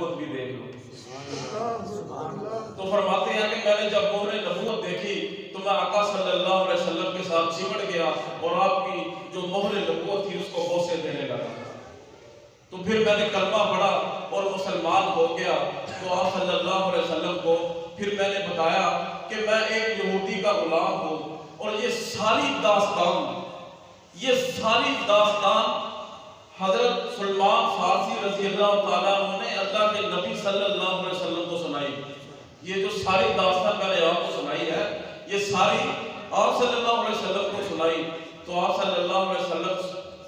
نبوت بھی دیکھ لو۔ تو فرماتے ہیں کہ میں نے جب مہر نبوت دیکھی تو میں آقا صلی اللہ علیہ وسلم کے ساتھ چمٹ گیا اور آپ کی جو مہر نبوت تھی اس کو بوسے دینے لگا۔ تو پھر میں نے کلمہ پڑھا اور مسلمان ہو گیا۔ تو آپ صلی اللہ علیہ وسلم کو پھر میں نے بتایا کہ میں ایک یہودی کا غلام ہوں، اور یہ ساری داستان حضرت سلمان فارسی رضی اللہ تعالیٰ عنہ نے اللہ کے نبی صلی اللہ علیہ وسلم کو سنائی۔ یہ جو ساری داستان میں نے آپ کو سنائی ہے، یہ ساری آپ صلی اللہ علیہ وسلم کو سنائی۔ تو آپ صلی اللہ علیہ وسلم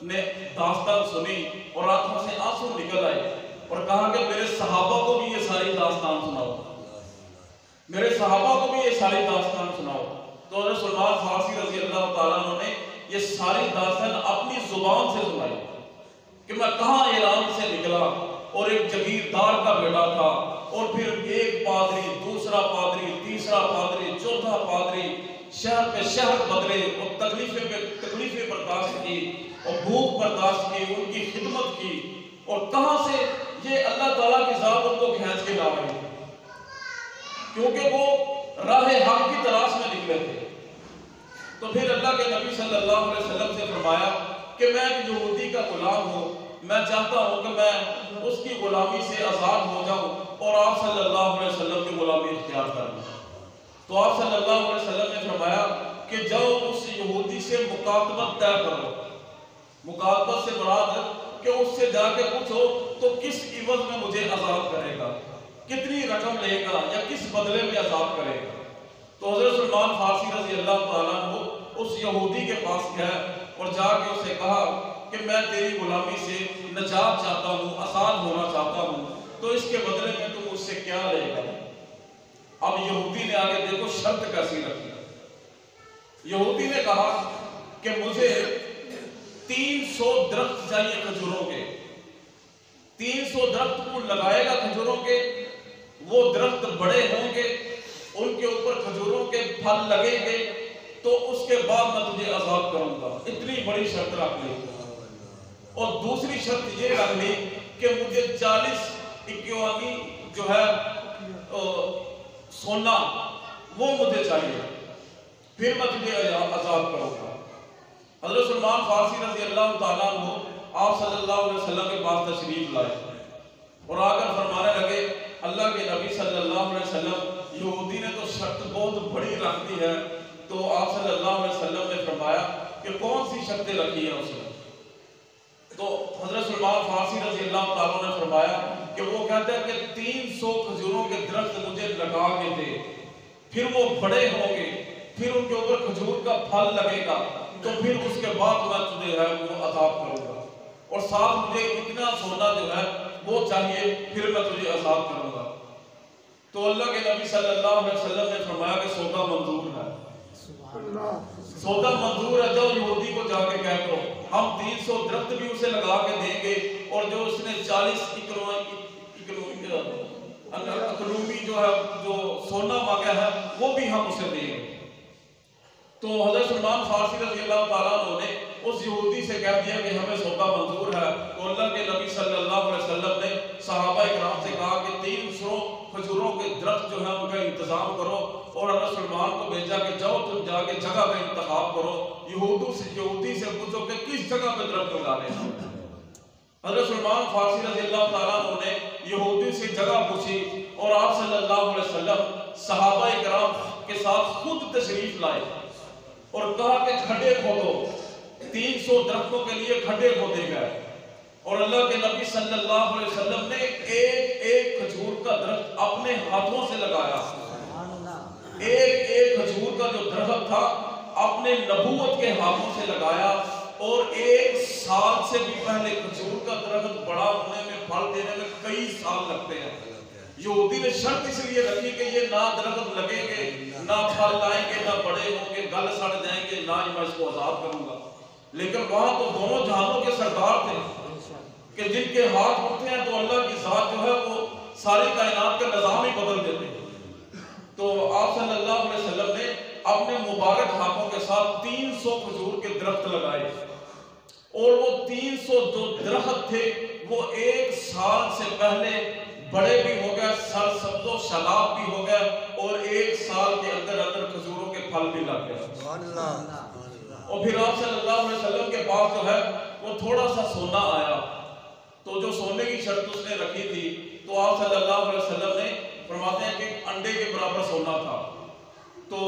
نے داستان سنی اور آنکھوں سے آنسو نکل آئے اور کہا کہ میرے صحابہ کو بھی یہ ساری داستان سناؤ، میرے صحابہ کو بھی یہ ساری داستان سناؤ۔ تو حضرت سلمان فارسی رضی اللہ تعالیٰ عنہ نے یہ ساری داستان اپنی زبان سے سنائی کہ میں کہاں ایران سے نکلا اور ایک جگیردار کا بیٹا تھا، اور پھر ایک پادری، دوسرا پادری، تیسرا پادری، چوتھا پادری، شہر پہ شہر بدلے اور تکلیفیں برداشت کی اور بھوک برداشت کی، ان کی خدمت کی، اور کہاں سے یہ اللہ تعالیٰ کی ذات ان کو کھینچ کے لا رہی تھی، کیونکہ وہ راہ حق کی تلاش میں نکلے تھے۔ تو پھر اللہ کے نبی صلی اللہ علیہ وسلم سے فرمایا کہ میں ایک یہودی کا غلام ہوں، میں چاہتا ہوں کہ میں اس کی غلامی سے آزاد ہو جاؤں اور آپ صلی اللہ علیہ وسلم کی غلامی اختیار کر لوں۔ تو آپ صلی اللہ علیہ وسلم نے فرمایا کہ جاؤ اس یہودی سے مکاتبت طے کرو۔ مکاتبت سے مراد کہ اس سے جا کے پوچھو تو کس عوض میں مجھے آزاد کرے گا، کتنی رقم لے گا یا کس بدلے میں آزاد کرے گا۔ تو حضرت سلمان فارسی رضی اللہ تعالیٰ عنہ اس یہودی کے پاس گئے اور جا کے اسے کہا کہ میں تیری غلامی سے نجات چاہتا ہوں، آزاد ہونا چاہتا ہوں، تو اس کے بدلے میں تم مجھ سے کیا لے گا۔ اب یہودی نے آگے دیکھو شرط کیسی رکھی۔ یہودی نے کہا کہ مجھے 300 درخت چاہیے کھجوروں کے، 300 درخت کو لگائے گا کھجوروں کے، وہ درخت بڑے ہوں گے، ان کے اوپر کھجوروں کے پھل لگیں گے، تو اس کے بعد میں تجھے آزاد کروں گا۔ اتنی بڑی شرط رکھ لی۔ اور دوسری شرط یہ رکھ لی کہ مجھے 40 اکیوانی جو ہے سونا وہ مجھے چاہیے، پھر میں تجھے آزاد کروں گا۔ حضرت سلمان فارسی رضی اللہ تعالیٰ عنہ آپ صلی اللہ علیہ وسلم کے پاس تشریف لائے اور آ کر فرمانے لگے اللہ کے نبی صلی اللہ علیہ وسلم، یہودی نے تو شرط بہت بڑی رکھ دی ہے۔ تو آپ صلی اللہ علیہ وسلم نے فرمایا کہ کون سی شرطیں رکھی ہیں اس نے؟ تو حضرت سلمان فارسی رضی اللہ تعالیٰ نے فرمایا کہ وہ کہتا ہے کہ 300 کھجوروں کے درخت مجھے لگا کے دے، پھر وہ بڑے ہوں گے، پھر ان کے اوپر کھجور کا پھل لگے گا، تو پھر اس کے بعد میں تجھے ہے وہ آزاد کروں گا، اور ساتھ مجھے اتنا سونا جو ہے وہ چاہیے، پھر میں تجھے آزاد کروں گا۔ تو اللہ کے نبی صلی اللہ علیہ وسلم نے فرمایا کہ سودا منظور ہے، سودا منظور ہے، جو یہودی کو جا کے کہہ دو ہم 300 درخت بھی اسے لگا کے دیں گے، اور جو اس نے 40 اکلومی جو ہے جو سونا مانگا ہے وہ بھی ہم اسے دیں گے۔ تو حضرت سلمان فارسی رضی اللہ تعالیٰ عنہ نے اس یہودی سے کہہ دیا کہ ہمیں سودا منظور ہے۔ تو اللہ کے نبی صلی اللہ علیہ وسلم نے صحابہ اکرام سے کہا کہ 300 کھجوروں کے درخت جو ہے ان کا انتظام کرو، اور حضرت سلمان کو بھیجا کہ جاؤ تم جا کے جگہ کا انتخاب کرو، یہودی سے پوچھو کہ کس جگہ پہ درخت لگانے ہیں۔ حضرت سلمان فارسی رضی اللہ تعالیٰ عنہ نے یہودی سے جگہ پوچھی، اور آپ صلی اللہ علیہ وسلم صحابہ اکرام کے ساتھ خود تشریف لائے اور کہا کہ کھڈے کھودو، 300 درختوں کے لیے کھڈے کھودے گئے، اور اللہ کے نبی صلی اللہ علیہ وسلم نے ایک کھجور کا درخت اپنے ہاتھوں سے لگایا۔ ایک کھجور کا جو درخت تھا اپنے نبوت کے ہاتھوں سے لگایا، اور 1 سال سے بھی پہلے کھجور کا درخت بڑا ہونے میں، پھل دینے میں کئی سال لگتے ہیں۔ یہودی نے شرط اس لیے رکھی کہ یہ نہ درخت لگیں گے، نہ پھل لائیں گے، نہ بڑے ہوں گے، گل سڑ جائیں گے، نہ ہی میں اس کو آزاد کروں گا۔ لیکن وہاں تو دونوں جہانوں کے سردار تھے کہ جن کے ہاتھ اٹھتے ہیں تو اللہ کی ذات جو ہے وہ ساری کائنات کا نظام ہی بدل دیتے ہیں۔ تو آپ صلی اللہ علیہ وسلم نے اپنے مبارک ہاتھوں کے ساتھ 300 کھجور کے درخت لگائے، اور وہ 300 جو درخت تھے وہ 1 سال سے پہلے بڑے بھی ہو گئے، سر سبز و شاداب بھی ہو گئے، اور 1 سال کے اندر اندر کھجوروں کے پھل بھی لگ گئے۔ اور پھر آپ صلی اللہ علیہ وسلم کے پاس جو ہے وہ تھوڑا سا سونا آیا، تو جو سونے کی شرط اس نے رکھی تھی، تو آپ صلی اللہ علیہ وسلم نے فرماتے ہیں کہ انڈے کے برابر سونا تھا۔ تو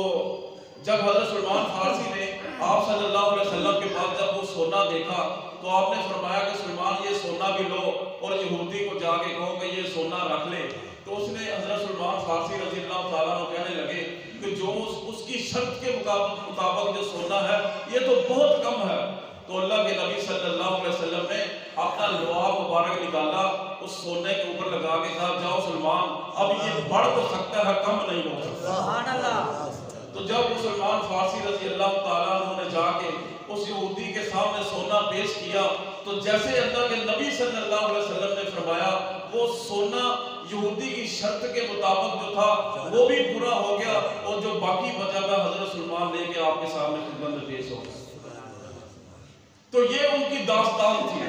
جب حضرت سلمان فارسی نے آپ صلی اللہ علیہ وسلم کے پاس جب وہ سونا دیکھا، تو آپ نے فرمایا کہ سلمان یہ سونا بھی لو اور یہودی کو جا کے کہو کہ یہ سونا رکھ لے۔ تو اس نے حضرت سلمان فارسی رضی اللہ تعالیٰ عنہ کہنے لگے کہ جو اس کی شرط کے مطابق جو سونا ہے یہ تو بہت کم ہے۔ تو اللہ کے نبی صلی اللہ علیہ وسلم نے اپنا لعاب مبارک نکالا، اس سونے کے اوپر لگا کے کہا جاؤ سلمان، اب یہ بڑھ تو سکتا ہے، کم نہیں ہو سکتا۔ سبحان اللہ۔ تو جب وہ سلمان فارسی رضی اللہ تعالیٰ عنہ نے جا کے اس یہودی کے سامنے سونا پیش کیا، تو جیسے اللہ کے نبی صلی اللہ علیہ وسلم نے فرمایا، وہ سونا یہودی کی شرط کے مطابق جو تھا وہ بھی پورا ہو گیا، اور جو باقی بچا تھا حضرت سلمان لے کے آپ کے سامنے خدمت میں پیش ہو گیا۔ تو یہ ان کی داستان تھی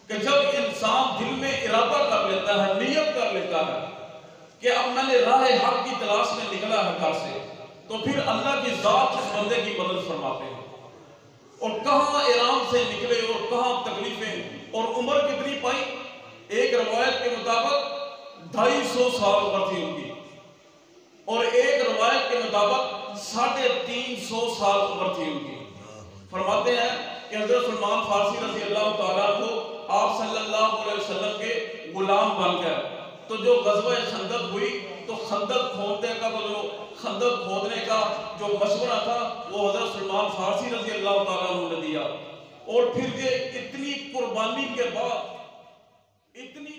کہ جب انسان دل میں ارادہ کر لیتا ہے، نیت کر لیتا ہے کہ اب میں نے راہ حق کی تلاش میں نکلا ہے گھر سے، تو پھر اللہ کی ذات اس بندے کی مدد فرماتے ہیں۔ اور کہاں ایران سے نکلے اور کہاں تکلیفیں، اور عمر کتنی پائی؟ ایک روایت کے مطابق 250 سال عمر تھی ان کی، اور ایک روایت کے مطابق 350 سال عمر تھی ان کی۔ فرماتے ہیں کہ حضرت سلمان فارسی رضی اللہ تعالیٰ کو آپ صلی اللہ علیہ وسلم کے غلام بن گئے۔ تو جو غزوہ خندق ہوئی، تو خندق کھودنے کا جو مشورہ تھا وہ حضرت سلمان فارسی رضی اللہ تعالیٰ عنہ نے دیا، اور پھر یہ اتنی قربانی کے بعد، اتنی